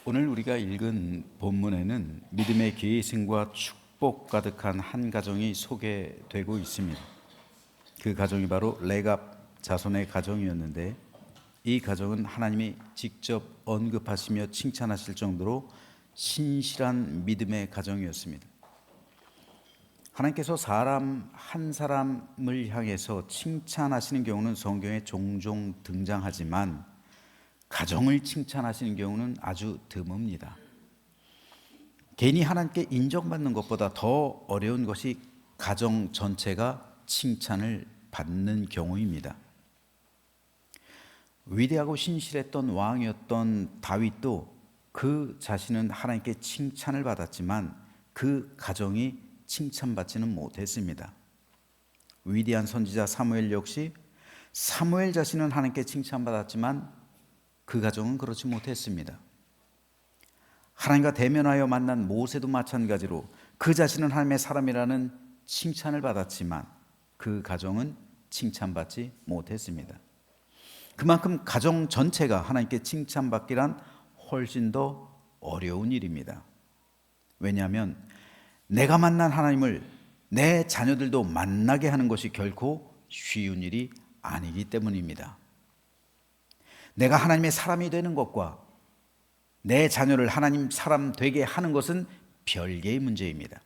오늘 우리가 읽은 본문에는 믿음의 계승과 축복 가득한 한 가정이 소개되고 있습니다. 그 가정이 바로 레갑 자손의 가정이었는데, 이 가정은 하나님이 직접 언급하시며 칭찬하실 정도로 신실한 믿음의 가정이었습니다. 하나님께서 사람 한 사람을 향해서 칭찬하시는 경우는 성경에 종종 등장하지만 가정을 칭찬하시는 경우는 아주 드뭅니다. 개인이 하나님께 인정받는 것보다 더 어려운 것이 가정 전체가 칭찬을 받는 경우입니다. 위대하고 신실했던 왕이었던 다윗도 그 자신은 하나님께 칭찬을 받았지만 그 가정이 칭찬받지는 못했습니다. 위대한 선지자 사무엘 역시 사무엘 자신은 하나님께 칭찬받았지만 그 가정은 그렇지 못했습니다. 하나님과 대면하여 만난 모세도 마찬가지로 그 자신은 하나님의 사람이라는 칭찬을 받았지만 그 가정은 칭찬받지 못했습니다. 그만큼 가정 전체가 하나님께 칭찬받기란 훨씬 더 어려운 일입니다. 왜냐하면 내가 만난 하나님을 내 자녀들도 만나게 하는 것이 결코 쉬운 일이 아니기 때문입니다. 내가 하나님의 사람이 되는 것과 내 자녀를 하나님 사람 되게 하는 것은 별개의 문제입니다.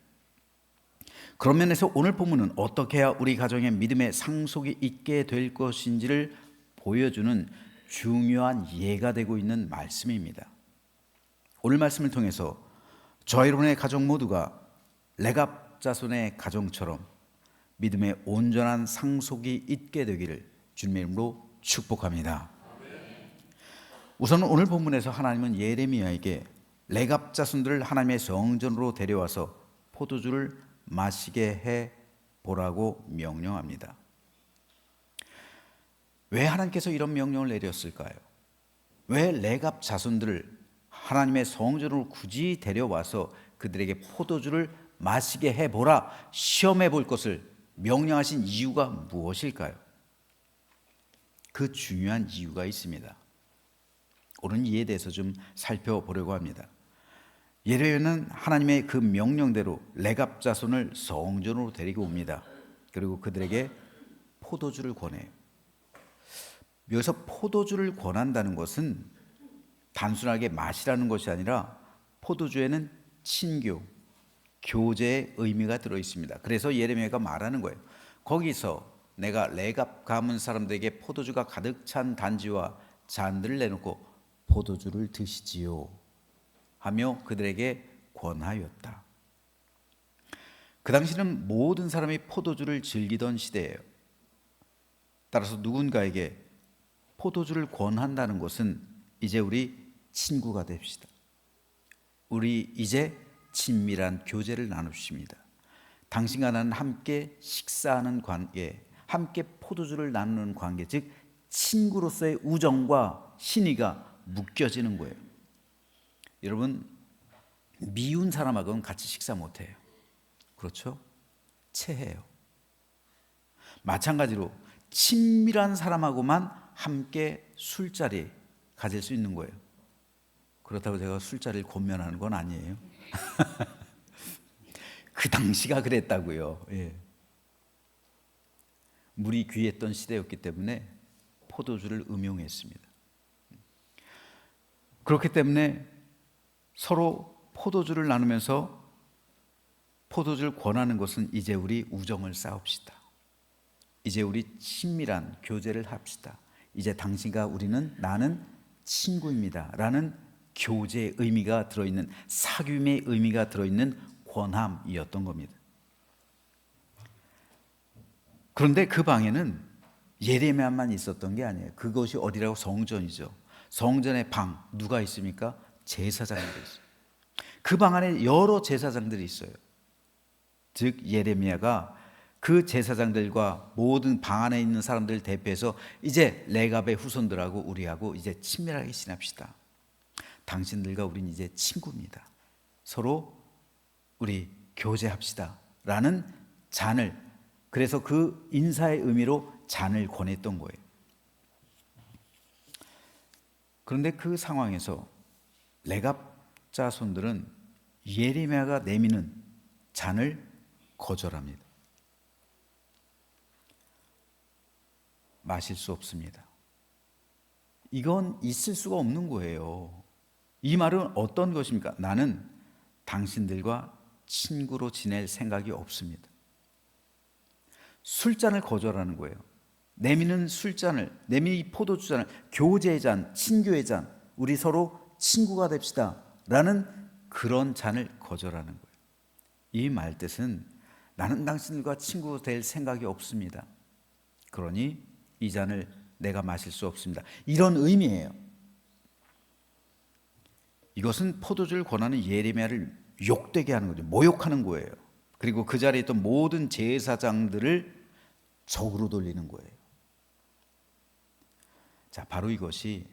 그런 면에서 오늘 본문은 어떻게 해야 우리 가정에 믿음의 상속이 있게 될 것인지를 보여주는 중요한 예가 되고 있는 말씀입니다. 오늘 말씀을 통해서 저와 여러분의 가정 모두가 레갑 자손의 가정처럼 믿음의 온전한 상속이 있게 되기를 주님의 이름으로 축복합니다. 우선 오늘 본문에서 하나님은 예레미야에게 레갑 자손들을 하나님의 성전으로 데려와서 포도주를 마시게 해 보라고 명령합니다. 왜 하나님께서 이런 명령을 내렸을까요? 왜 레갑 자손들을 하나님의 성전으로 굳이 데려와서 그들에게 포도주를 마시게 해 보라, 시험해 볼 것을 명령하신 이유가 무엇일까요? 그 중요한 이유가 있습니다. 오늘 이에 대해서 좀 살펴보려고 합니다. 예레미야는 하나님의 그 명령대로 레갑 자손을 성전으로 데리고 옵니다. 그리고 그들에게 포도주를 권해요. 여기서 포도주를 권한다는 것은 단순하게 마시라는 것이 아니라 포도주에는 친교, 교제의 의미가 들어 있습니다. 그래서 예레미야가 말하는 거예요. 거기서 내가 레갑 가문 사람들에게 포도주가 가득 찬 단지와 잔들을 내놓고 포도주를 드시지요 하며 그들에게 권하였다. 그 당시는 모든 사람이 포도주를 즐기던 시대예요. 따라서 누군가에게 포도주를 권한다는 것은 이제 우리 친구가 됩시다. 우리 이제 친밀한 교제를 나누십니다. 당신과 나는 함께 식사하는 관계, 함께 포도주를 나누는 관계, 즉 친구로서의 우정과 신의가 묶여지는 거예요. 여러분, 미운 사람하고는 같이 식사 못해요. 그렇죠? 체해요. 마찬가지로 친밀한 사람하고만 함께 술자리 가질 수 있는 거예요. 그렇다고 제가 술자리를 권면하는 건 아니에요. 그 당시가 그랬다고요. 예. 물이 귀했던 시대였기 때문에 포도주를 음용했습니다. 그렇기 때문에 서로 포도주를 나누면서 포도주를 권하는 것은 이제 우리 우정을 쌓읍시다. 이제 우리 친밀한 교제를 합시다. 이제 당신과 우리는 나는 친구입니다 라는 교제의 의미가 들어있는, 사귐의 의미가 들어있는 권함이었던 겁니다. 그런데 그 방에는 예레미야만 있었던 게 아니에요. 그것이 어디라고? 성전이죠. 성전의 방 누가 있습니까? 제사장들이 있어요. 그 방 안에 여러 제사장들이 있어요. 즉 예레미야가 그 제사장들과 모든 방 안에 있는 사람들을 대표해서 이제 레갑의 후손들하고 우리하고 이제 친밀하게 지냅시다. 당신들과 우린 이제 친구입니다. 서로 우리 교제합시다 라는 잔을, 그래서 그 인사의 의미로 잔을 권했던 거예요. 그런데 그 상황에서 레갑 자손들은 예레미야가 내미는 잔을 거절합니다. 마실 수 없습니다. 이건 있을 수가 없는 거예요. 이 말은 어떤 것입니까? 나는 당신들과 친구로 지낼 생각이 없습니다. 술잔을 거절하는 거예요. 내미는 술잔을, 내미 포도주잔을, 교제의 잔, 친교의 잔, 우리 서로 친구가 됩시다 라는 그런 잔을 거절하는 거예요. 이 말 뜻은 나는 당신들과 친구 될 생각이 없습니다. 그러니 이 잔을 내가 마실 수 없습니다. 이런 의미예요. 이것은 포도주를 권하는 예레미야를 욕되게 하는 거죠. 모욕하는 거예요. 그리고 그 자리에 있던 모든 제사장들을 적으로 돌리는 거예요. 자, 바로 이것이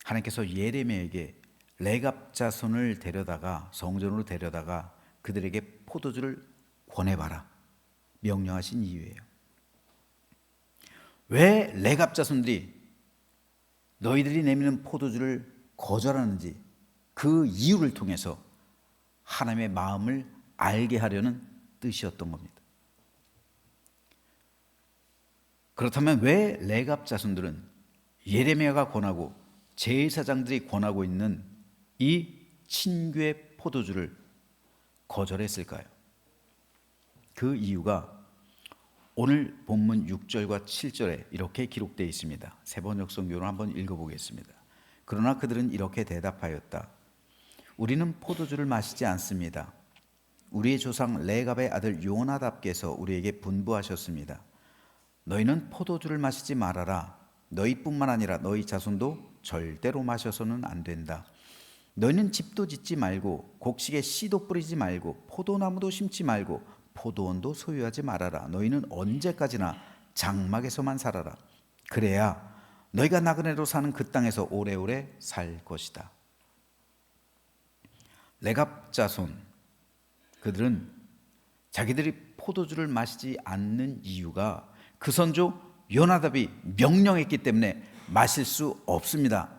하나님께서 예레미야에게 레갑 자손을 데려다가 성전으로 데려다가 그들에게 포도주를 권해봐라 명령하신 이유예요. 왜 레갑 자손들이 너희들이 내미는 포도주를 거절하는지 그 이유를 통해서 하나님의 마음을 알게 하려는 뜻이었던 겁니다. 그렇다면 왜 레갑 자손들은 예레미야가 권하고 제사장들이 권하고 있는 이 친교의 포도주를 거절했을까요? 그 이유가 오늘 본문 6절과 7절에 이렇게 기록되어 있습니다. 세번역 성경을 한번 읽어보겠습니다. 그러나 그들은 이렇게 대답하였다. 우리는 포도주를 마시지 않습니다. 우리의 조상 레갑의 아들 요나답께서 우리에게 분부하셨습니다. 너희는 포도주를 마시지 말아라. 너희뿐만 아니라 너희 자손도 절대로 마셔서는 안 된다. 너희는 집도 짓지 말고 곡식에 씨도 뿌리지 말고 포도나무도 심지 말고 포도원도 소유하지 말아라. 너희는 언제까지나 장막에서만 살아라. 그래야 너희가 나그네로 사는 그 땅에서 오래오래 살 것이다. 레갑 자손, 그들은 자기들이 포도주를 마시지 않는 이유가 그 선조 요나답이 명령했기 때문에 마실 수 없습니다.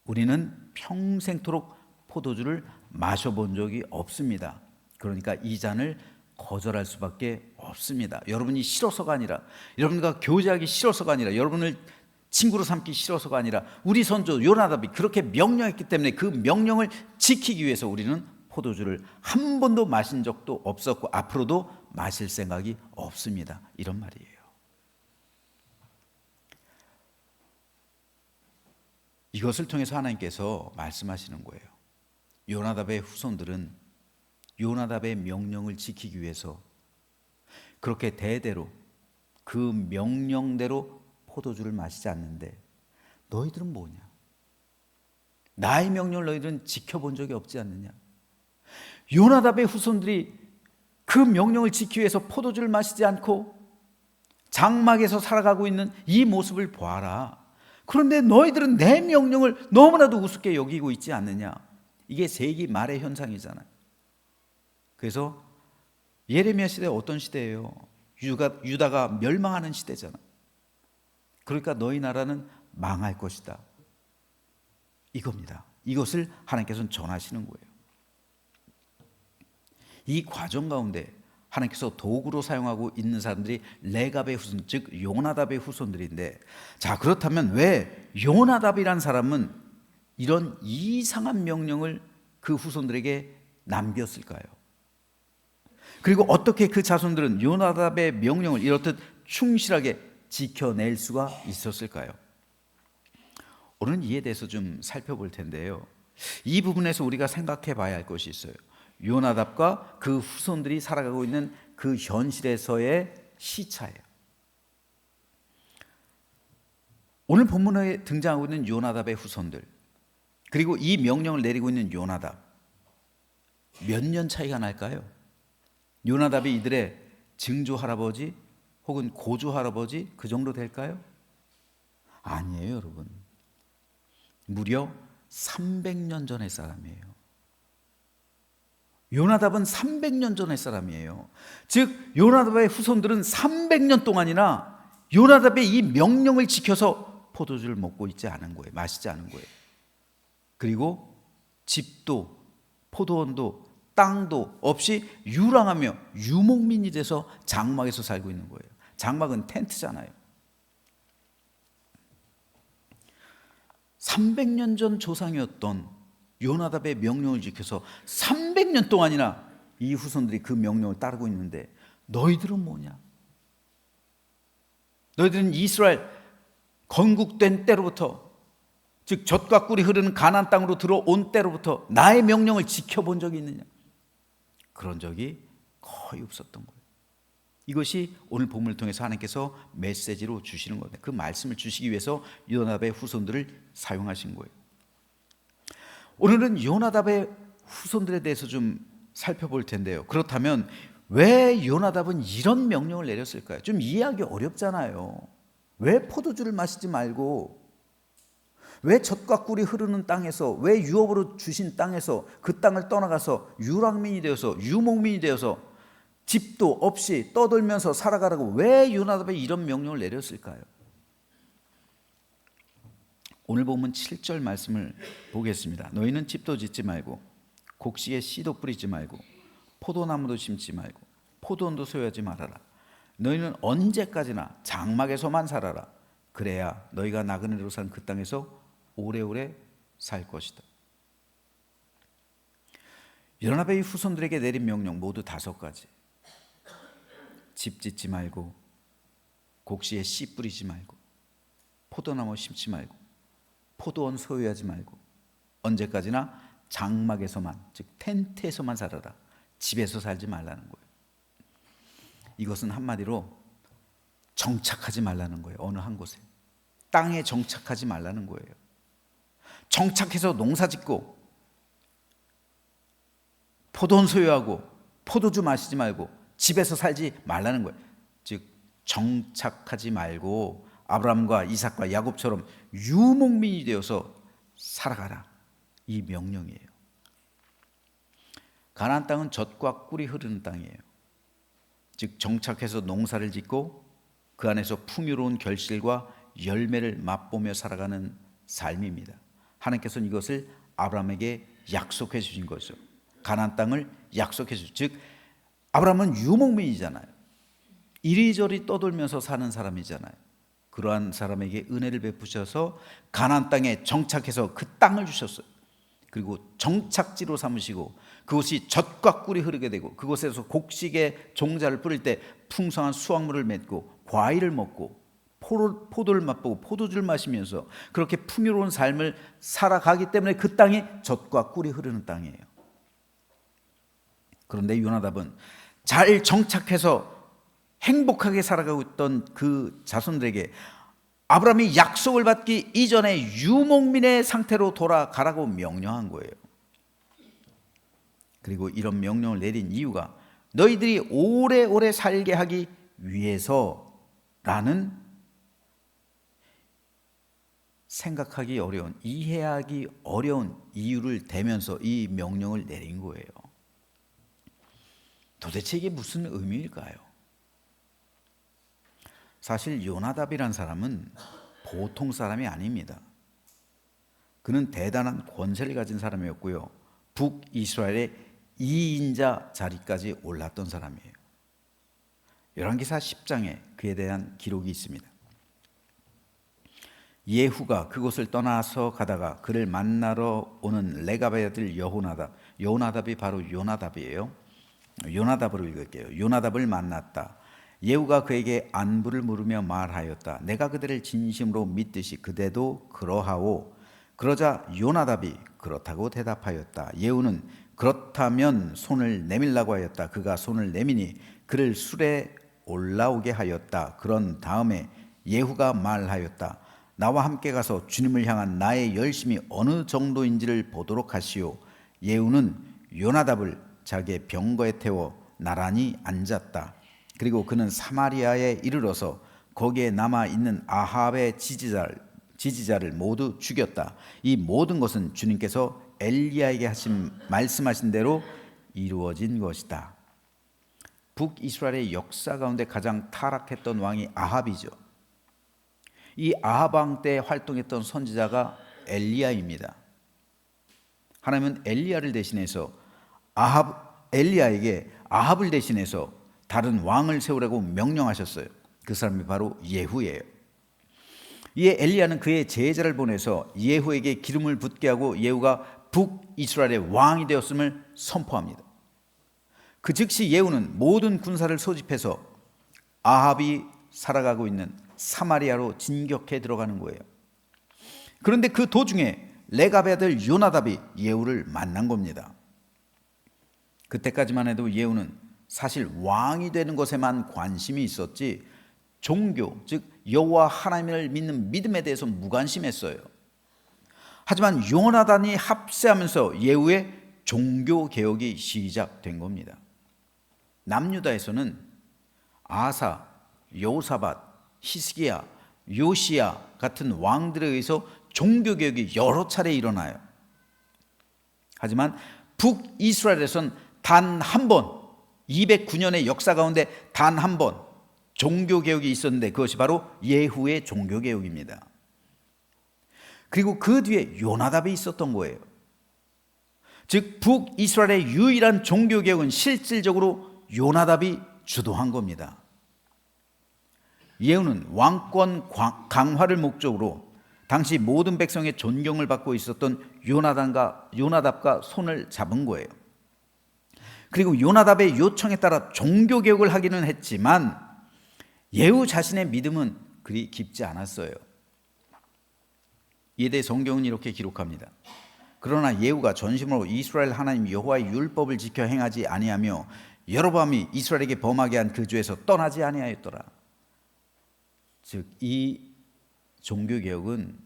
우리는 평생토록 포도주를 마셔본 적이 없습니다. 그러니까 이 잔을 거절할 수밖에 없습니다. 여러분이 싫어서가 아니라, 여러분과 교제하기 싫어서가 아니라, 여러분을 친구로 삼기 싫어서가 아니라 우리 선조 요나답이 그렇게 명령했기 때문에 그 명령을 지키기 위해서 우리는 포도주를 한 번도 마신 적도 없었고 앞으로도 마실 생각이 없습니다. 이런 말이에요. 이것을 통해서 하나님께서 말씀하시는 거예요. 요나답의 후손들은 요나답의 명령을 지키기 위해서 그렇게 대대로 그 명령대로 포도주를 마시지 않는데 너희들은 뭐냐? 나의 명령을 너희들은 지켜본 적이 없지 않느냐? 요나답의 후손들이 그 명령을 지키기 위해서 포도주를 마시지 않고 장막에서 살아가고 있는 이 모습을 보아라. 그런데 너희들은 내 명령을 너무나도 우습게 여기고 있지 않느냐? 이게 세기 말의 현상이잖아요. 그래서 예레미야 시대 어떤 시대예요? 유다가 멸망하는 시대잖아요. 그러니까 너희 나라는 망할 것이다. 이겁니다. 이것을 하나님께서는 전하시는 거예요. 이 과정 가운데 하나님께서 도구로 사용하고 있는 사람들이 레갑의 후손, 즉 요나답의 후손들인데, 자, 그렇다면 왜 요나답이란 사람은 이런 이상한 명령을 그 후손들에게 남겼을까요? 그리고 어떻게 그 자손들은 요나답의 명령을 이렇듯 충실하게 지켜낼 수가 있었을까요? 오늘은 이에 대해서 좀 살펴볼 텐데요. 이 부분에서 우리가 생각해 봐야 할 것이 있어요. 요나답과 그 후손들이 살아가고 있는 그 현실에서의 시차예요. 오늘 본문에 등장하고 있는 요나답의 후손들, 그리고 이 명령을 내리고 있는 요나답, 몇 년 차이가 날까요? 요나답이 이들의 증조 할아버지 혹은 고조 할아버지 그 정도 될까요? 아니에요, 여러분. 무려 300년 전의 사람이에요. 요나답은 300년 전의 사람이에요. 즉 요나답의 후손들은 300년 동안이나 요나답의 이 명령을 지켜서 포도주를 먹고 있지 않은 거예요. 마시지 않은 거예요. 그리고 집도 포도원도 땅도 없이 유랑하며 유목민이 돼서 장막에서 살고 있는 거예요. 장막은 텐트잖아요. 300년 전 조상이었던 요나답의 명령을 지켜서 300년 동안이나 이 후손들이 그 명령을 따르고 있는데 너희들은 뭐냐? 너희들은 이스라엘 건국된 때로부터, 즉 젖과 꿀이 흐르는 가나안 땅으로 들어온 때로부터 나의 명령을 지켜본 적이 있느냐? 그런 적이 거의 없었던 거예요. 이것이 오늘 본문을 통해서 하나님께서 메시지로 주시는 건데, 그 말씀을 주시기 위해서 요나답의 후손들을 사용하신 거예요. 오늘은 요나답의 후손들에 대해서 좀 살펴볼 텐데요. 그렇다면 왜 요나답은 이런 명령을 내렸을까요? 좀 이해하기 어렵잖아요. 왜 포도주를 마시지 말고, 왜 젖과 꿀이 흐르는 땅에서, 왜 유업으로 주신 땅에서 그 땅을 떠나가서 유랑민이 되어서 유목민이 되어서 집도 없이 떠돌면서 살아가라고 왜 요나답에 이런 명령을 내렸을까요? 오늘 본문 7절 말씀을 보겠습니다. 너희는 집도 짓지 말고 곡식에 씨도 뿌리지 말고 포도나무도 심지 말고 포도원도 소유하지 말아라. 너희는 언제까지나 장막에서만 살아라. 그래야 너희가 나그네로 산 그 땅에서 오래오래 살 것이다. 요나답의 후손들에게 내린 명령 모두 5가지. 집 짓지 말고 곡식에 씨 뿌리지 말고 포도나무 심지 말고 포도원 소유하지 말고 언제까지나 장막에서만, 즉 텐트에서만 살아라. 집에서 살지 말라는 거예요. 이것은 한마디로 정착하지 말라는 거예요. 어느 한 곳에 땅에 정착하지 말라는 거예요. 정착해서 농사 짓고 포도원 소유하고 포도주 마시지 말고 집에서 살지 말라는 거예요. 즉 정착하지 말고 아브라함과 이삭과 야곱처럼 유목민이 되어서 살아가라. 이 명령이에요. 가나안 땅은 젖과 꿀이 흐르는 땅이에요. 즉 정착해서 농사를 짓고 그 안에서 풍요로운 결실과 열매를 맛보며 살아가는 삶입니다. 하나님께서는 이것을 아브라함에게 약속해 주신 거죠. 가나안 땅을 약속해 주신, 즉 아브라함은 유목민이잖아요. 이리저리 떠돌면서 사는 사람이잖아요. 그러한 사람에게 은혜를 베푸셔서 가나안 땅에 정착해서 그 땅을 주셨어요. 그리고 정착지로 삼으시고 그곳이 젖과 꿀이 흐르게 되고 그곳에서 곡식의 종자를 뿌릴 때 풍성한 수확물을 맺고 과일을 먹고 포도를 맛보고 포도주를 마시면서 그렇게 풍요로운 삶을 살아가기 때문에 그 땅이 젖과 꿀이 흐르는 땅이에요. 그런데 요나답은 잘 정착해서 행복하게 살아가고 있던 그 자손들에게 아브라함이 약속을 받기 이전에 유목민의 상태로 돌아가라고 명령한 거예요. 그리고 이런 명령을 내린 이유가 너희들이 오래오래 살게 하기 위해서라는 생각하기 어려운, 이해하기 어려운 이유를 대면서 이 명령을 내린 거예요. 도대체 이게 무슨 의미일까요? 사실 요나답이란 사람은 보통 사람이 아닙니다. 그는 대단한 권세를 가진 사람이었고요. 북이스라엘의 2인자 자리까지 올랐던 사람이에요. 열왕기사 10장에 그에 대한 기록이 있습니다. 예후가 그곳을 떠나서 가다가 그를 만나러 오는 레갑의 아들 여호나답이 바로 요나답이에요. 요나답으로 읽을게요. 요나답을 만났다. 예후가 그에게 안부를 물으며 말하였다. 내가 그대를 진심으로 믿듯이 그대도 그러하오. 그러자 요나답이 그렇다고 대답하였다. 예후는 그렇다면 손을 내밀라고 하였다. 그가 손을 내미니 그를 술에 올라오게 하였다. 그런 다음에 예후가 말하였다. 나와 함께 가서 주님을 향한 나의 열심이 어느 정도인지를 보도록 하시오. 예후는 요나답을 자기의 병거에 태워 나란히 앉았다. 그리고 그는 사마리아에 이르러서 거기에 남아 있는 아합의 지지자를 모두 죽였다. 이 모든 것은 주님께서 엘리야에게 말씀하신 대로 이루어진 것이다. 북이스라엘의 역사 가운데 가장 타락했던 왕이 아합이죠. 이 아합 왕 때 활동했던 선지자가 엘리야입니다. 하나님은 엘리야에게 아합을 대신해서 다른 왕을 세우라고 명령하셨어요. 그 사람이 바로 예후예요. 이에 엘리야는 그의 제자를 보내서 예후에게 기름을 붓게 하고 예후가 북이스라엘의 왕이 되었음을 선포합니다. 그 즉시 예후는 모든 군사를 소집해서 아합이 살아가고 있는 사마리아로 진격해 들어가는 거예요. 그런데 그 도중에 레갑의 아들 요나답이 예후를 만난 겁니다. 그때까지만 해도 예후는 사실 왕이 되는 것에만 관심이 있었지 종교, 즉 여호와 하나님을 믿는 믿음에 대해서 무관심했어요. 하지만 요나단이 합세하면서 예후의 종교 개혁이 시작된 겁니다. 남유다에서는 아사, 여호사밧, 히스기야, 요시야 같은 왕들에 의해서 종교 개혁이 여러 차례 일어나요. 하지만 북이스라엘에선 단 한 번, 209년의 역사 가운데 단 한 번 종교 개혁이 있었는데 그것이 바로 예후의 종교 개혁입니다. 그리고 그 뒤에 요나답이 있었던 거예요. 즉 북이스라엘의 유일한 종교 개혁은 실질적으로 요나답이 주도한 겁니다. 예후는 왕권 강화를 목적으로 당시 모든 백성의 존경을 받고 있었던 요나답과 손을 잡은 거예요. 그리고 요나답의 요청에 따라 종교 개혁을 하기는 했지만 예후 자신의 믿음은 그리 깊지 않았어요. 이에 대해 성경은 이렇게 기록합니다. 그러나 예후가 전심으로 이스라엘 하나님 여호와의 율법을 지켜 행하지 아니하며 여로보암이 이스라엘에게 범하게 한 그 죄에서 떠나지 아니하였더라. 즉 이 종교개혁은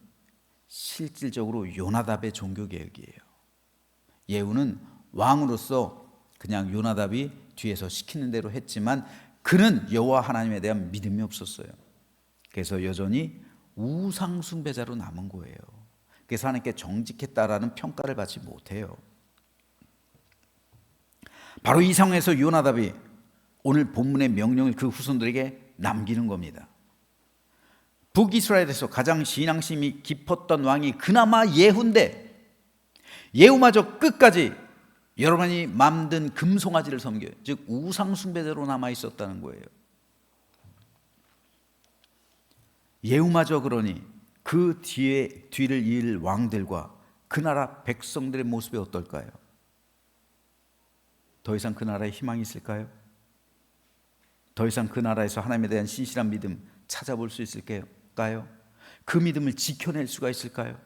실질적으로 요나답의 종교개혁이에요. 예후는 왕으로서 그냥 요나답이 뒤에서 시키는 대로 했지만 그는 여호와 하나님에 대한 믿음이 없었어요. 그래서 여전히 우상 숭배자로 남은 거예요. 그래서 하나님께 정직했다라는 평가를 받지 못해요. 바로 이 상황에서 요나답이 오늘 본문의 명령을 그 후손들에게 남기는 겁니다. 북이스라엘에서 가장 신앙심이 깊었던 왕이 그나마 예후인데 예후마저 끝까지 여러분이 만든 금송아지를 섬겨요. 즉 우상 숭배자로 남아 있었다는 거예요. 예후마저 그러니 그 뒤를 이을 왕들과 그 나라 백성들의 모습이 어떨까요? 더 이상 그 나라에 희망이 있을까요? 더 이상 그 나라에서 하나님에 대한 신실한 믿음 찾아볼 수 있을까요? 그 믿음을 지켜낼 수가 있을까요?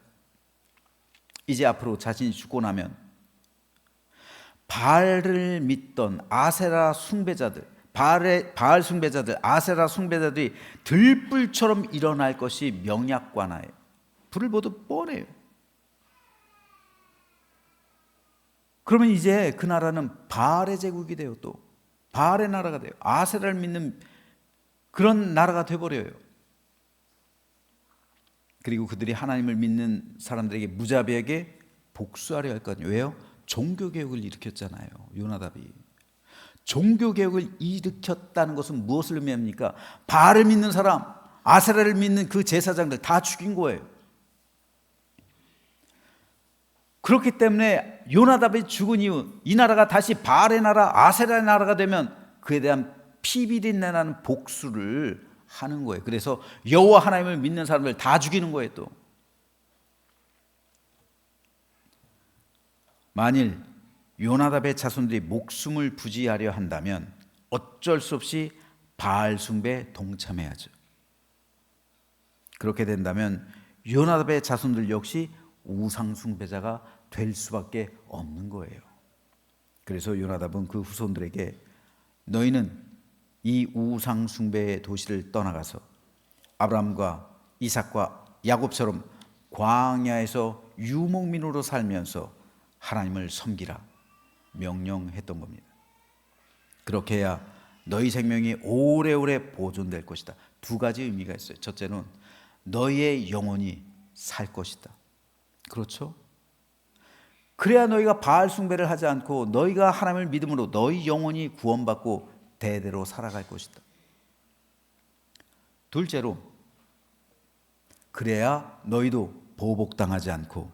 이제 앞으로 자신이 죽고 나면 바알을 믿던 아세라 숭배자들, 바알 숭배자들, 아세라 숭배자들이 들불처럼 일어날 것이 명약관하예요. 불을 보듯 뻔해요. 그러면 이제 그 나라는 바알의 제국이 돼요. 또 바알의 나라가 돼요. 아세라를 믿는 그런 나라가 돼버려요. 그리고 그들이 하나님을 믿는 사람들에게 무자비하게 복수하려 할 거 아니에요. 왜요? 종교개혁을 일으켰잖아요. 요나답이. 종교개혁을 일으켰다는 것은 무엇을 의미합니까? 바알을 믿는 사람, 아세라를 믿는 그 제사장들 다 죽인 거예요. 그렇기 때문에 요나답이 죽은 이후 이 나라가 다시 바알의 나라, 아세라의 나라가 되면 그에 대한 피비린내 나는 복수를 하는 거예요. 그래서 여호와 하나님을 믿는 사람들 다 죽이는 거예요. 또 만일 요나답의 자손들이 목숨을 부지하려 한다면 어쩔 수 없이 바알 숭배에 동참해야죠. 그렇게 된다면 요나답의 자손들 역시 우상 숭배자가 될 수밖에 없는 거예요. 그래서 요나답은 그 후손들에게 너희는 이 우상 숭배의 도시를 떠나가서 아브라함과 이삭과 야곱처럼 광야에서 유목민으로 살면서 하나님을 섬기라 명령했던 겁니다. 그렇게 해야 너희 생명이 오래오래 보존될 것이다. 두 가지 의미가 있어요. 첫째는 너희의 영혼이 살 것이다. 그렇죠? 그래야 너희가 바알 숭배를 하지 않고 너희가 하나님을 믿음으로 너희 영혼이 구원받고 대대로 살아갈 것이다. 둘째로 그래야 너희도 보복당하지 않고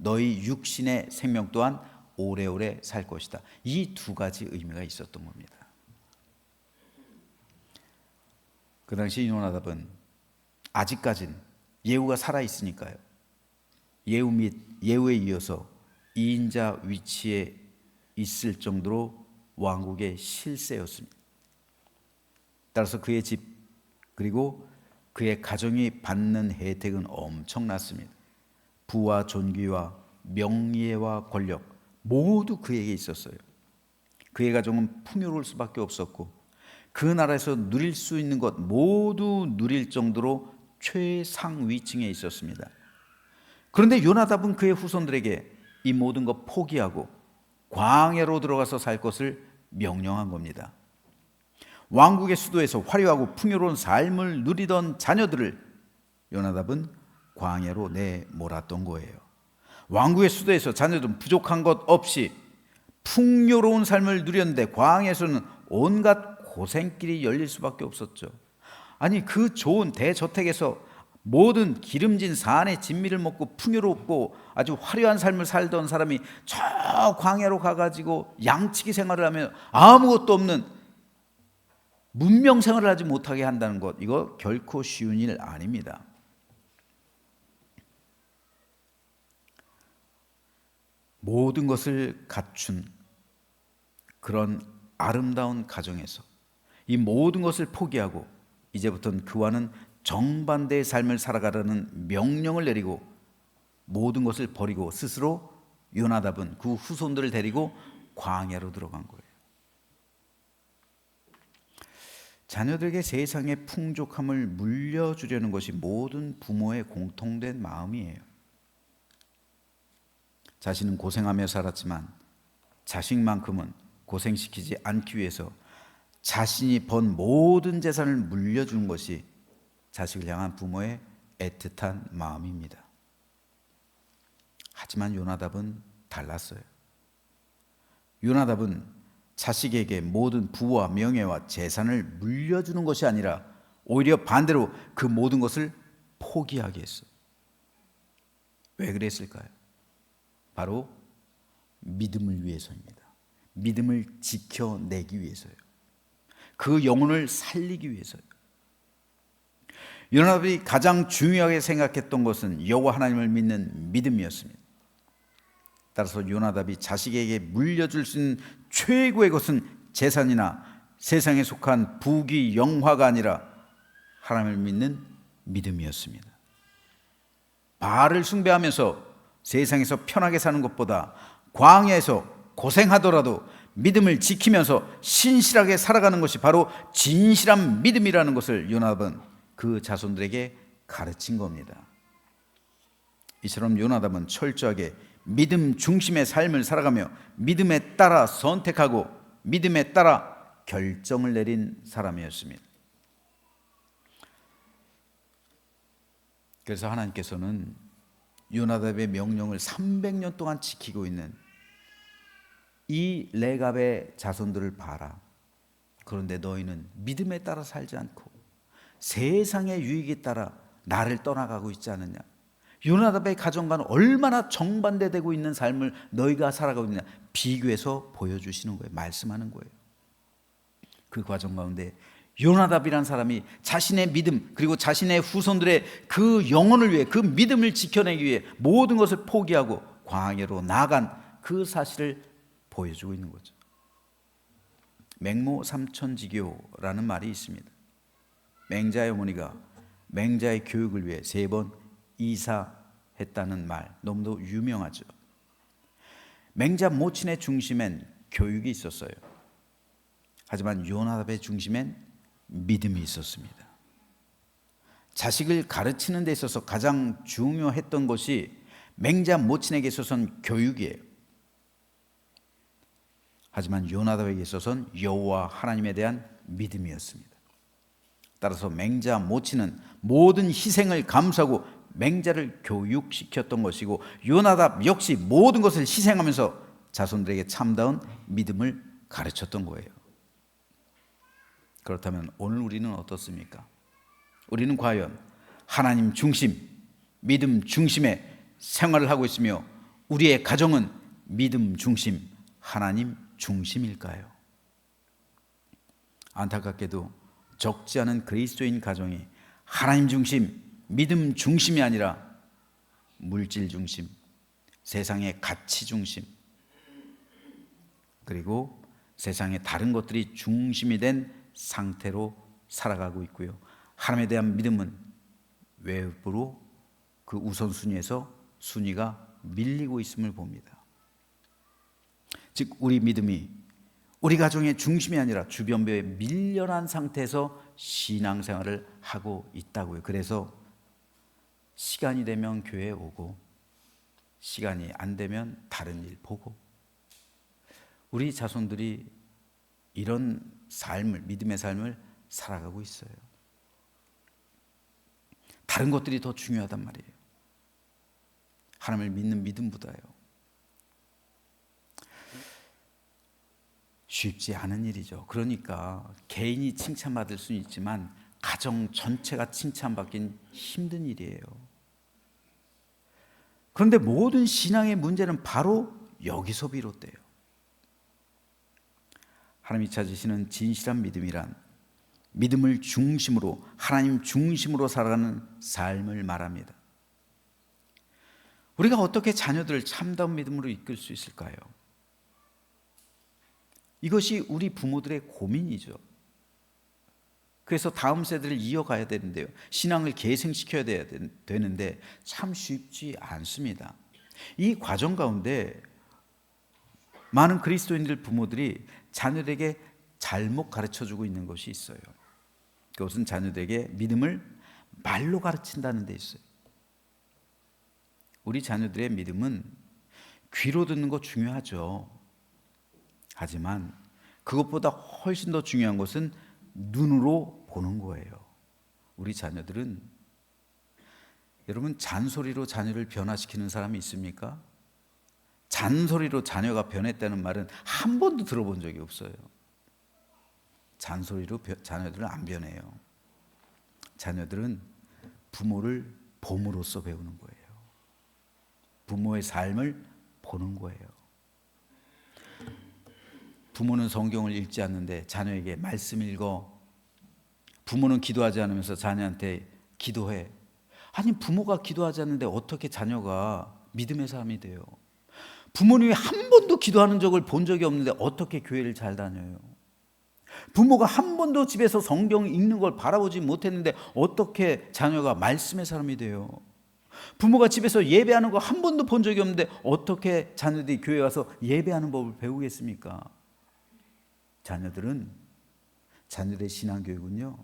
너희 육신의 생명 또한 오래오래 살 것이다. 이 두 가지 의미가 있었던 겁니다. 그 당시 요나답은 아직까진 예후가 살아있으니까요, 예후 및 예후에 이어서 2인자 위치에 있을 정도로 왕국의 실세였습니다. 따라서 그의 집 그리고 그의 가정이 받는 혜택은 엄청났습니다. 부와 존귀와 명예와 권력 모두 그에게 있었어요. 그의 가정은 풍요로울 수밖에 없었고 그 나라에서 누릴 수 있는 것 모두 누릴 정도로 최상위층에 있었습니다. 그런데 요나답은 그의 후손들에게 이 모든 것 포기하고 광야로 들어가서 살 것을 명령한 겁니다. 왕국의 수도에서 화려하고 풍요로운 삶을 누리던 자녀들을 요나답은 광야로 내몰았던 거예요. 왕국의 수도에서 자녀들은 부족한 것 없이 풍요로운 삶을 누렸는데 광야에서는 온갖 고생길이 열릴 수밖에 없었죠. 아니, 그 좋은 대저택에서 모든 기름진 산의 진미를 먹고 풍요롭고 아주 화려한 삶을 살던 사람이 저 광야로 가가지고 양치기 생활을 하면 아무것도 없는 문명 생활을 하지 못하게 한다는 것, 이거 결코 쉬운 일 아닙니다. 모든 것을 갖춘 그런 아름다운 가정에서 이 모든 것을 포기하고 이제부터는 그와는 정반대의 삶을 살아가라는 명령을 내리고 모든 것을 버리고 스스로 요나답은 그 후손들을 데리고 광야로 들어간 거예요. 자녀들에게 세상의 풍족함을 물려주려는 것이 모든 부모의 공통된 마음이에요. 자신은 고생하며 살았지만 자식만큼은 고생시키지 않기 위해서 자신이 번 모든 재산을 물려주는 것이 자식을 향한 부모의 애틋한 마음입니다. 하지만 요나답은 달랐어요. 요나답은 자식에게 모든 부와 명예와 재산을 물려주는 것이 아니라 오히려 반대로 그 모든 것을 포기하게 했어요. 왜 그랬을까요? 바로 믿음을 위해서입니다. 믿음을 지켜내기 위해서요. 그 영혼을 살리기 위해서요. 요나답이 가장 중요하게 생각했던 것은 여호와 하나님을 믿는 믿음이었습니다. 따라서 요나답이 자식에게 물려줄 수 있는 최고의 것은 재산이나 세상에 속한 부귀 영화가 아니라 하나님을 믿는 믿음이었습니다. 바알을 숭배하면서 세상에서 편하게 사는 것보다 광야에서 고생하더라도 믿음을 지키면서 신실하게 살아가는 것이 바로 진실한 믿음이라는 것을 요나답은 그 자손들에게 가르친 겁니다. 이처럼 요나답은 철저하게 믿음 중심의 삶을 살아가며 믿음에 따라 선택하고 믿음에 따라 결정을 내린 사람이었습니다. 그래서 하나님께서는 요나답의 명령을 300년 동안 지키고 있는 이 레갑의 자손들을 봐라. 그런데 너희는 믿음에 따라 살지 않고 세상의 유익에 따라 나를 떠나가고 있지 않느냐. 요나답의 가정과는 얼마나 정반대되고 있는 삶을 너희가 살아가고 있느냐 비교해서 보여주시는 거예요. 말씀하는 거예요. 그 과정 가운데 요나답이란 사람이 자신의 믿음 그리고 자신의 후손들의 그 영혼을 위해 그 믿음을 지켜내기 위해 모든 것을 포기하고 광야로 나아간 그 사실을 보여주고 있는 거죠. 맹모 삼천지교라는 말이 있습니다. 맹자의 어머니가 맹자의 교육을 위해 3번 이사했다는 말, 너무도 유명하죠. 맹자 모친의 중심엔 교육이 있었어요. 하지만 요나답의 중심엔 믿음이 있었습니다. 자식을 가르치는 데 있어서 가장 중요했던 것이 맹자 모친에게 있어서는 교육이에요. 하지만 요나답에게 있어서는 여호와 하나님에 대한 믿음이었습니다. 따라서 맹자 모친은 모든 희생을 감수하고 맹자를 교육시켰던 것이고 요나답 역시 모든 것을 희생하면서 자손들에게 참다운 믿음을 가르쳤던 거예요. 그렇다면 오늘 우리는 어떻습니까? 우리는 과연 하나님 중심, 믿음 중심의 생활을 하고 있으며 우리의 가정은 믿음 중심, 하나님 중심일까요? 안타깝게도 적지 않은 그리스도인 가정이 하나님 중심, 믿음 중심이 아니라 물질 중심, 세상의 가치 중심, 그리고 세상의 다른 것들이 중심이 된 상태로 살아가고 있고요. 하나님에 대한 믿음은 외부로 그 우선순위에서 순위가 밀리고 있음을 봅니다. 즉 우리 믿음이 우리 가정의 중심이 아니라 주변부에 밀려난 상태에서 신앙생활을 하고 있다고요. 그래서 시간이 되면 교회에 오고 시간이 안 되면 다른 일 보고, 우리 자손들이 이런 삶을, 믿음의 삶을 살아가고 있어요. 다른 것들이 더 중요하단 말이에요. 하나님을 믿는 믿음보다요. 쉽지 않은 일이죠. 그러니까 개인이 칭찬받을 수는 있지만 가정 전체가 칭찬받긴 힘든 일이에요. 그런데 모든 신앙의 문제는 바로 여기서 비롯돼요. 하나님이 찾으시는 진실한 믿음이란 믿음을 중심으로, 하나님 중심으로 살아가는 삶을 말합니다. 우리가 어떻게 자녀들을 참다운 믿음으로 이끌 수 있을까요? 이것이 우리 부모들의 고민이죠. 그래서 다음 세대를 이어가야 되는데요, 신앙을 계승시켜야 되는데 참 쉽지 않습니다. 이 과정 가운데 많은 그리스도인들 부모들이 자녀들에게 잘못 가르쳐주고 있는 것이 있어요. 그것은 자녀들에게 믿음을 말로 가르친다는 데 있어요. 우리 자녀들의 믿음은 귀로 듣는 거 중요하죠. 하지만 그것보다 훨씬 더 중요한 것은 눈으로 보는 거예요. 우리 자녀들은, 여러분 잔소리로 자녀를 변화시키는 사람이 있습니까? 잔소리로 자녀가 변했다는 말은 한 번도 들어본 적이 없어요. 잔소리로 자녀들은 안 변해요. 자녀들은 부모를 봄으로써 배우는 거예요. 부모의 삶을 보는 거예요. 부모는 성경을 읽지 않는데 자녀에게 말씀 읽어. 부모는 기도하지 않으면서 자녀한테 기도해. 아니, 부모가 기도하지 않는데 어떻게 자녀가 믿음의 사람이 돼요? 부모님이 한 번도 기도하는 적을 본 적이 없는데 어떻게 교회를 잘 다녀요? 부모가 한 번도 집에서 성경 읽는 걸 바라보지 못했는데 어떻게 자녀가 말씀의 사람이 돼요? 부모가 집에서 예배하는 거 한 번도 본 적이 없는데 어떻게 자녀들이 교회 와서 예배하는 법을 배우겠습니까? 자녀들의 신앙교육은요,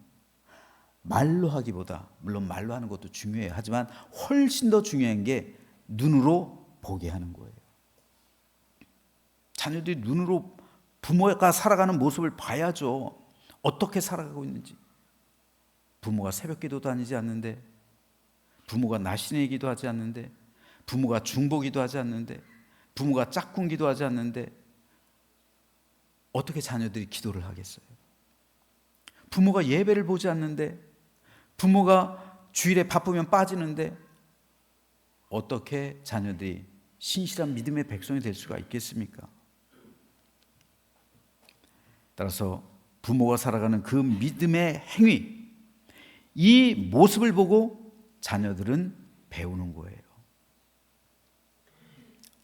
말로 하기보다, 물론 말로 하는 것도 중요해요. 하지만 훨씬 더 중요한 게 눈으로 보게 하는 거예요. 자녀들이 눈으로 부모가 살아가는 모습을 봐야죠. 어떻게 살아가고 있는지. 부모가 새벽기도도 다니지 않는데, 부모가 나시내 기도하지 않는데, 부모가 중보기도 하지 않는데, 부모가 짝꿍 기도하지 않는데 어떻게 자녀들이 기도를 하겠어요? 부모가 예배를 보지 않는데, 부모가 주일에 바쁘면 빠지는데 어떻게 자녀들이 신실한 믿음의 백성이 될 수가 있겠습니까? 따라서 부모가 살아가는 그 믿음의 행위, 이 모습을 보고 자녀들은 배우는 거예요.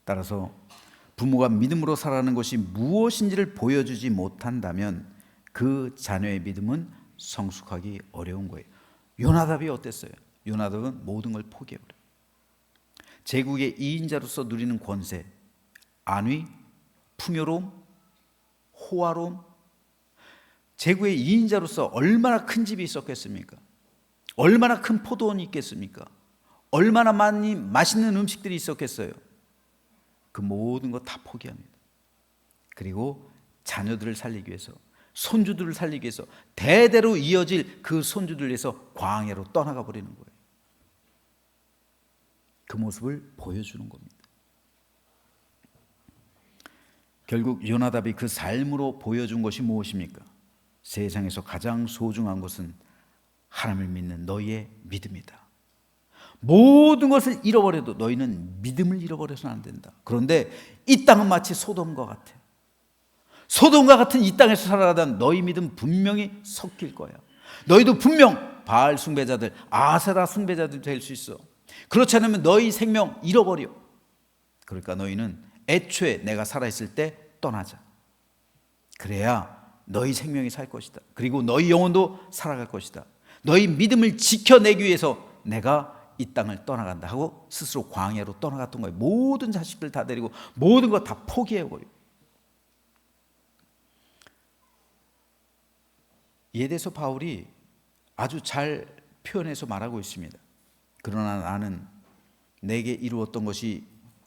따라서 부모가 믿음으로 살아가는 것이 무엇인지를 보여주지 못한다면 그 자녀의 믿음은 성숙하기 어려운 거예요. 요나답이 어땠어요? 요나답은 모든 걸 포기해버려요. 제국의 2인자로서 누리는 권세, 안위, 풍요로움, 호화로움, 제국의 2인자로서 얼마나 큰 집이 있었겠습니까? 얼마나 큰 포도원이 있겠습니까? 얼마나 많이 맛있는 음식들이 있었겠어요? 그 모든 거 다 포기합니다. 그리고 자녀들을 살리기 위해서, 손주들을 살리기 위해서, 대대로 이어질 그 손주들을 위해서 광야로 떠나가 버리는 거예요. 그 모습을 보여주는 겁니다. 결국 요나답이 그 삶으로 보여준 것이 무엇입니까? 세상에서 가장 소중한 것은 하나님을 믿는 너희의 믿음이다. 모든 것을 잃어버려도 너희는 믿음을 잃어버려서는 안 된다. 그런데 이 땅은 마치 소돔과 같아. 소돔과 같은 이 땅에서 살아가던 너희 믿음 분명히 섞일 거야. 너희도 분명 바알 숭배자들, 아세라 숭배자들 될 수 있어. 그렇지 않으면 너희 생명 잃어버려. 그러니까 너희는 애초에 내가 살아있을 때 떠나자. 그래야 너희 생명이 살 것이다. 그리고 너희 영혼도 살아갈 것이다. 너희 믿음을 지켜내기 위해서 내가 이 땅을 떠나간다 하고 스스로 광야로 떠나갔던 거예요. 모든 자식들 다 데리고 모든 거 다 포기해버려. 이에 대해서 바울이 아주 잘 표현해서 말하고 있습니다. 그러나 나는 내게 이루었던 것이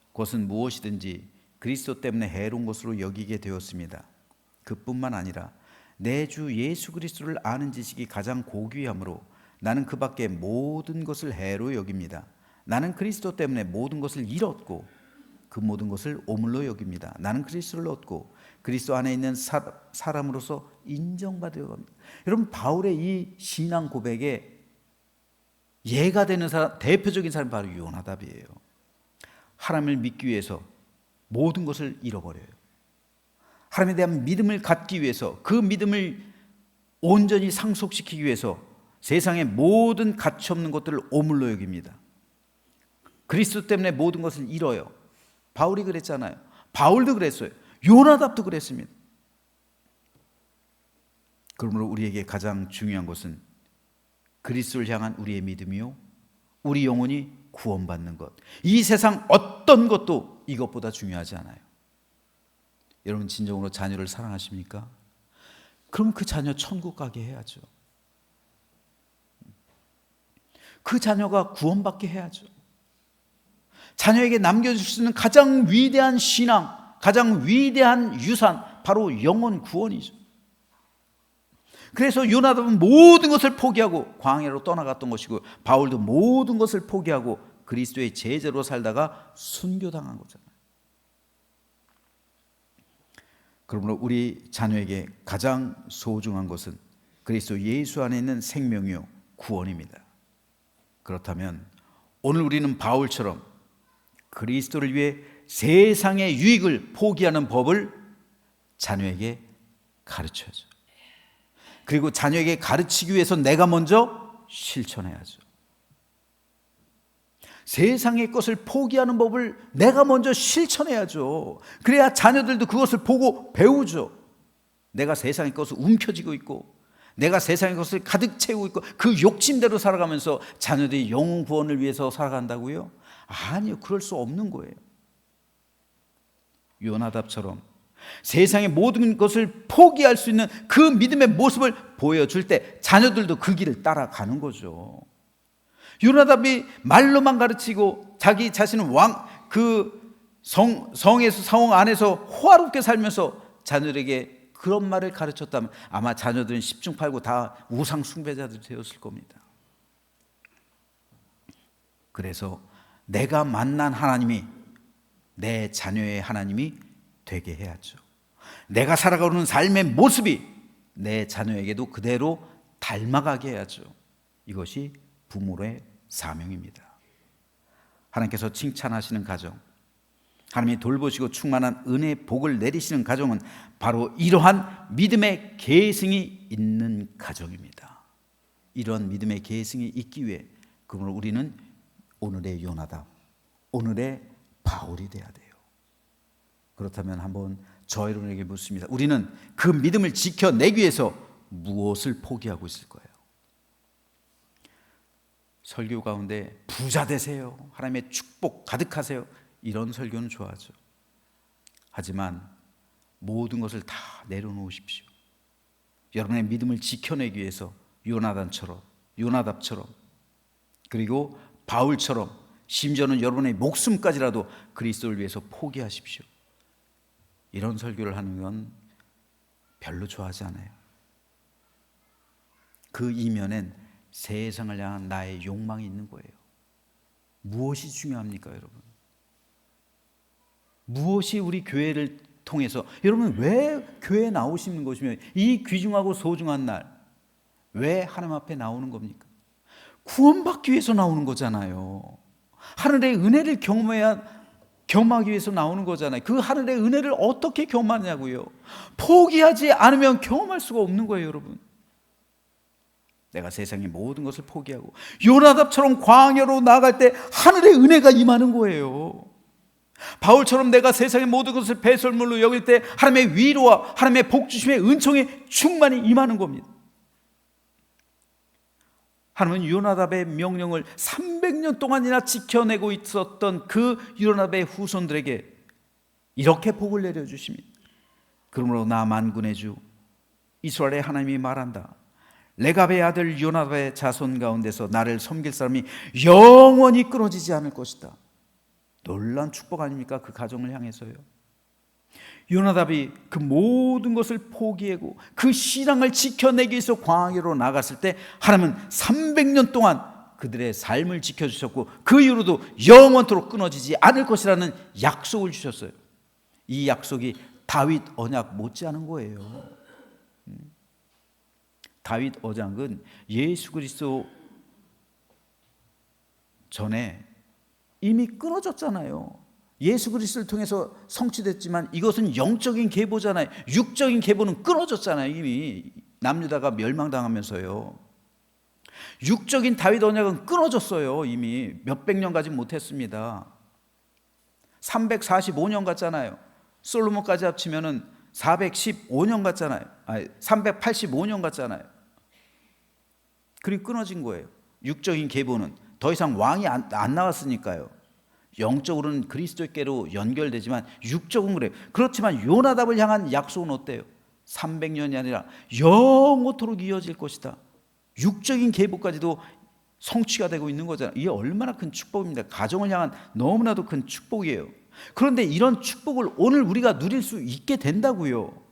그것은 무엇이든지 그리스도 때문에 해로운 것으로 여기게 되었습니다. 그뿐만 아니라 내 주 예수 그리스도를 아는 지식이 가장 고귀하므로 나는 그 밖에 모든 것을 해로 여깁니다. 나는 그리스도 때문에 모든 것을 잃었고 그 모든 것을 오물로 여깁니다. 나는 그리스도를 얻고 그리스도 안에 있는 사람으로서 인정받으려 합니다. 여러분, 바울의 이 신앙 고백에 예가 되는 사람, 대표적인 사람이 바로 요나답이에요. 하나님을 믿기 위해서 모든 것을 잃어버려요. 하나님에 대한 믿음을 갖기 위해서, 그 믿음을 온전히 상속시키기 위해서 세상의 모든 가치 없는 것들을 오물로 여깁니다. 그리스도 때문에 모든 것을 잃어요. 바울이 그랬잖아요. 바울도 그랬어요. 요나답도 그랬습니다. 그러므로 우리에게 가장 중요한 것은 그리스도를 향한 우리의 믿음이요, 우리 영혼이 구원받는 것. 이 세상 어떤 것도 이것보다 중요하지 않아요. 여러분, 진정으로 자녀를 사랑하십니까? 그럼 그 자녀 천국 가게 해야죠. 그 자녀가 구원받게 해야죠. 자녀에게 남겨줄 수 있는 가장 위대한 신앙, 가장 위대한 유산, 바로 영혼 구원이죠. 그래서 요나답은 모든 것을 포기하고 광야로 떠나갔던 것이고, 바울도 모든 것을 포기하고 그리스도의 제자로 살다가 순교당한 거잖아요. 그러므로 우리 자녀에게 가장 소중한 것은 그리스도 예수 안에 있는 생명이요 구원입니다. 그렇다면 오늘 우리는 바울처럼 그리스도를 위해 세상의 유익을 포기하는 법을 자녀에게 가르쳐야죠. 그리고 자녀에게 가르치기 위해서 내가 먼저 실천해야죠. 세상의 것을 포기하는 법을 내가 먼저 실천해야죠. 그래야 자녀들도 그것을 보고 배우죠. 내가 세상의 것을 움켜쥐고 있고, 내가 세상의 것을 가득 채우고 있고, 그 욕심대로 살아가면서 자녀들이 영혼 구원을 위해서 살아간다고요? 아니요, 그럴 수 없는 거예요. 요나답처럼 세상의 모든 것을 포기할 수 있는 그 믿음의 모습을 보여줄 때 자녀들도 그 길을 따라가는 거죠. 요나답이 말로만 가르치고 자기 자신은 성에서 성 안에서 호화롭게 살면서 자녀들에게 그런 말을 가르쳤다면 아마 자녀들은 10중 8구 다 우상 숭배자들이 되었을 겁니다. 그래서 내가 만난 하나님이 내 자녀의 하나님이 되게 해야죠. 내가 살아가는 삶의 모습이 내 자녀에게도 그대로 닮아가게 해야죠. 이것이 부모의 사명입니다. 하나님께서 칭찬하시는 가정, 하나님이 돌보시고 충만한 은혜의 복을 내리시는 가정은 바로 이러한 믿음의 계승이 있는 가정입니다. 이러한 믿음의 계승이 있기 위해 그러므로 우리는 오늘의 요나답, 오늘의 바울이 돼야 돼요. 그렇다면 한번 저 여러분에게 묻습니다. 우리는 그 믿음을 지켜내기 위해서 무엇을 포기하고 있을 거예요? 설교 가운데 부자 되세요, 하나님의 축복 가득하세요, 이런 설교는 좋아하죠. 하지만 모든 것을 다 내려놓으십시오. 여러분의 믿음을 지켜내기 위해서 요나답처럼 그리고 바울처럼 심지어는 여러분의 목숨까지라도 그리스도를 위해서 포기하십시오. 이런 설교를 하는 건 별로 좋아하지 않아요. 그 이면엔 세상을 향한 나의 욕망이 있는 거예요. 무엇이 중요합니까, 여러분? 무엇이 우리 교회를 통해서, 여러분 왜 교회에 나오시는 것이며 이 귀중하고 소중한 날 왜 하나님 앞에 나오는 겁니까? 구원받기 위해서 나오는 거잖아요. 하늘의 은혜를 경험하기 위해서 나오는 거잖아요. 그 하늘의 은혜를 어떻게 경험하냐고요. 포기하지 않으면 경험할 수가 없는 거예요, 여러분. 내가 세상의 모든 것을 포기하고 요나답처럼 광야로 나아갈 때 하늘의 은혜가 임하는 거예요. 바울처럼 내가 세상의 모든 것을 배설물로 여길 때 하나님의 위로와 하나님의 복주심의 은총의 충만이 임하는 겁니다. 하나님은 요나답의 명령을 300년 동안이나 지켜내고 있었던 그 요나답의 후손들에게 이렇게 복을 내려주십니다. 그러므로 나 만군의 주 이스라엘의 하나님이 말한다. 레갑의 아들 요나답의 자손 가운데서 나를 섬길 사람이 영원히 끊어지지 않을 것이다. 놀라운 축복 아닙니까? 그 가정을 향해서요. 요나답이 그 모든 것을 포기하고 그 신앙을 지켜내기 위해서 광야로 나갔을 때 하나님은 300년 동안 그들의 삶을 지켜주셨고 그 이후로도 영원토록 끊어지지 않을 것이라는 약속을 주셨어요. 이 약속이 다윗 언약 못지않은 거예요. 다윗 언약은 예수 그리스도 전에 이미 끊어졌잖아요. 예수 그리스도를 통해서 성취됐지만 이것은 영적인 계보잖아요. 육적인 계보는 끊어졌잖아요. 이미 남유다가 멸망당하면서요. 육적인 다윗 언약은 끊어졌어요. 이미 몇백 년 가지 못했습니다. 345년 갔잖아요. 솔로몬까지 합치면은 415년 갔잖아요. 385년 갔잖아요. 그리고 끊어진 거예요. 육적인 계보는 더 이상 왕이 안 나왔으니까요. 영적으로는 그리스도께로 연결되지만 육적은 그래요. 그렇지만 요나답을 향한 약속은 어때요? 300년이 아니라 영원토록 이어질 것이다. 육적인 계보까지도 성취가 되고 있는 거잖아요. 이게 얼마나 큰 축복입니다. 가정을 향한 너무나도 큰 축복이에요. 그런데 이런 축복을 오늘 우리가 누릴 수 있게 된다고요.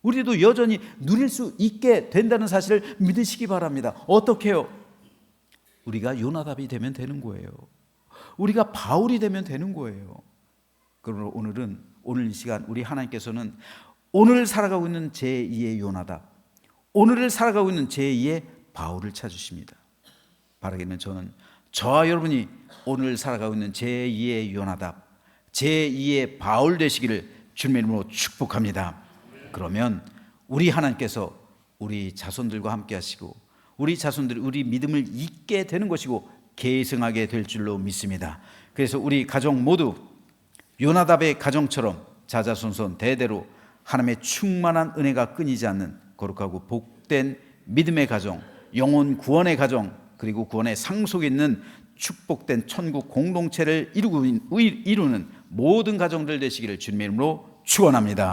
우리도 여전히 누릴 수 있게 된다는 사실을 믿으시기 바랍니다. 어떻게 해요? 우리가 요나답이 되면 되는 거예요. 우리가 바울이 되면 되는 거예요. 그러므로 오늘 이 시간 우리 하나님께서는 오늘 살아가고 있는 제2의 요나답, 오늘을 살아가고 있는 제2의 바울을 찾으십니다. 바라기는 저는 저와 여러분이 오늘 살아가고 있는 제2의 요나답, 제2의 바울 되시기를 주님의 이름으로 축복합니다. 그러면 우리 하나님께서 우리 자손들과 함께 하시고 우리 자손들이 우리 믿음을 잊게 되는 것이고 계승하게 될 줄로 믿습니다. 그래서 우리 가정 모두 요나답의 가정처럼 자자손손 대대로 하나님의 충만한 은혜가 끊이지 않는 거룩하고 복된 믿음의 가정, 영혼 구원의 가정, 그리고 구원의 상속에 있는 축복된 천국 공동체를 이루는 모든 가정들 되시기를 주님의 이름으로 축원합니다.